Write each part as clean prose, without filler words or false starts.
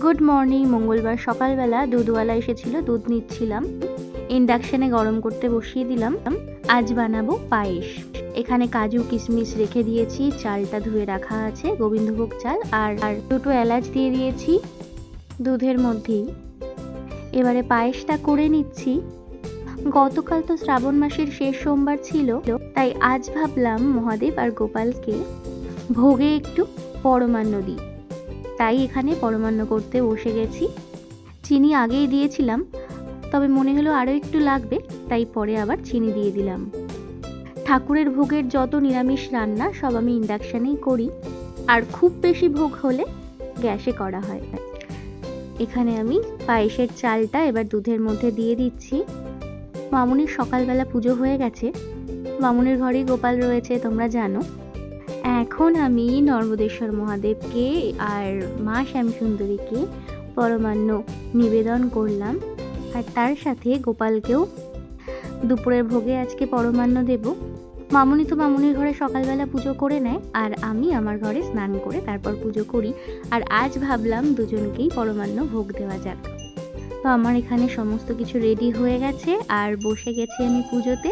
Good morning. মঙ্গলবার সকালবেলা দুধওয়ালা এসেছিল, দুধ নিচ্ছিলাম। ইন্ডাকশানে গরম করতে বসিয়ে দিলাম। আজ বানাবো পায়েস। এখানে কাজু কিশমিশ রেখে দিয়েছি, চালটা ধুয়ে রাখা আছে, গোবিন্দভোগ চাল, আর দুটো এলাচ দিয়ে দিয়েছি দুধের মধ্যেই। এবারে পায়েসটা করে নিচ্ছি। গতকাল তো শ্রাবণ মাসের শেষ সোমবার ছিল, তাই আজ ভাবলাম মহাদেব আর গোপালকে ভোগে একটু পরমান্ন দিই। তাই এখানে পরমান্ন করতে বসে গেছি। চিনি আগেই দিয়েছিলাম, তবে মনে হলো আরও একটু লাগবে, তাই পরে আবার চিনি দিয়ে দিলাম। ঠাকুরের ভোগের যত নিরামিষ রান্না সব আমি ইন্ডাকশানেই করি, আর খুব বেশি ভোগ হলে গ্যাসে করা হয়। এখানে আমি পায়েসের চালটা এবার দুধের মধ্যে দিয়ে দিচ্ছি। মামুনির সকালবেলা পুজো হয়ে গেছে, মামুনির ঘরেই গোপাল রয়েছে, তোমরা জানো। এখন আমি নর্মদেশ্বর মহাদেবকে আর মা শ্যামসুন্দরীকে পরমান্ন নিবেদন করলাম, আর তার সাথে গোপালকেও দুপুরের ভোগে আজকে পরমান্ন দেব। মামুনি তো মামুনির ঘরে সকালবেলা পুজো করে নেয়, আর আমি আমার ঘরে স্নান করে তারপর পুজো করি। আর আজ ভাবলাম দুজনকেই পরমান্ন ভোগ দেওয়া যাক। তো আমার এখানে সমস্ত কিছু রেডি হয়ে গেছে, আর বসে গেছি আমি পুজোতে।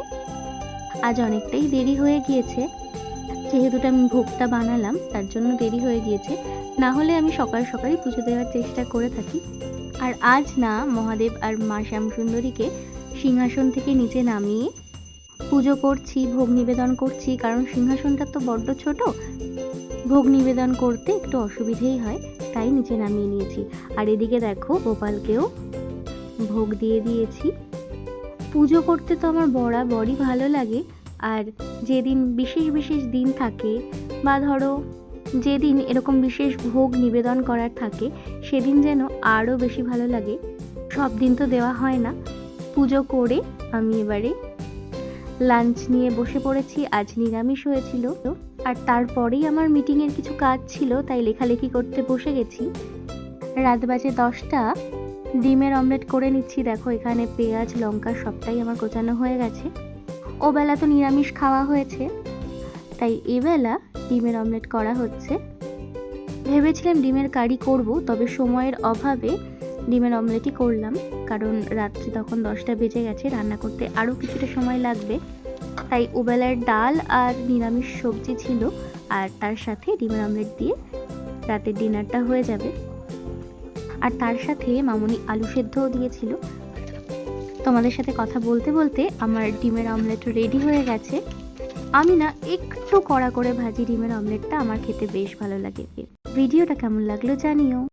আজ অনেকটাই দেরি হয়ে গিয়েছে, যেহেতু আমি ভোগটা বানালাম তার জন্য দেরি হয়ে গিয়েছে। না হলে আমি সকাল সকালই পুজো দেওয়ার চেষ্টা করে থাকি। আর আজ না, মহাদেব আর মা শ্যামসুন্দরীকে সিংহাসন থেকে নিচে নামিয়ে পুজো করছি, ভোগ নিবেদন করছি, কারণ সিংহাসনটা তো বড্ড ছোট, ভোগ নিবেদন করতে একটু অসুবিধেই হয়, তাই নিচে নামিয়ে নিয়েছি। আর এদিকে দেখো, গোপালকেও ভোগ দিয়ে দিয়েছি। পুজো করতে তো আমার বরাবরই ভালো লাগে, আর যেদিন বিশেষ বিশেষ দিন থাকে, বা ধরো যেদিন এরকম বিশেষ ভোগ নিবেদন করার থাকে, সেদিন যেন আরও বেশি ভালো লাগে। সব দিন তো দেওয়া হয় না। পুজো করে আমি এবারে লাঞ্চ নিয়ে বসে পড়েছি। আজ নিরামিষ হয়েছিল, আর তারপরেই আমার মিটিংয়ের কিছু কাজ ছিল, তাই লেখালেখি করতে বসে গেছি। রাত বাজে 10টা। ডিমের অমলেট করে নিচ্ছি। দেখো, এখানে পেঁয়াজ লঙ্কা সবটাই আমার কোচানো হয়ে গেছে। ওবেলা তো নিরামিষ খাওয়া হয়েছে, তাই এবেলা ডিমের অমলেট করা হচ্ছে। ভেবেছিলাম ডিমের কারি করব, তবে সময়ের অভাবে ডিমের অমলেটই করলাম, কারণ রাত্রি তখন 10টা বেজে গেছে, রান্না করতে আরও কিছুটা সময় লাগবে। তাই ওবেলার ডাল আর নিরামিষ সবজি ছিল, আর তার সাথে ডিমের অমলেট দিয়ে রাতের ডিনারটা হয়ে যাবে। আর তার সাথে মামুনি আলু সেদ্ধও দিয়েছিল। তোমাদের সাথে কথা বলতে বলতে আমার ডিমের অমলেট রেডি হয়ে গেছে। আমি না একটু কড়া করে ভাজি ডিমের অমলেটটা, আমার খেতে বেশ ভালো লাগে। ভিডিওটা কেমন লাগলো জানিও।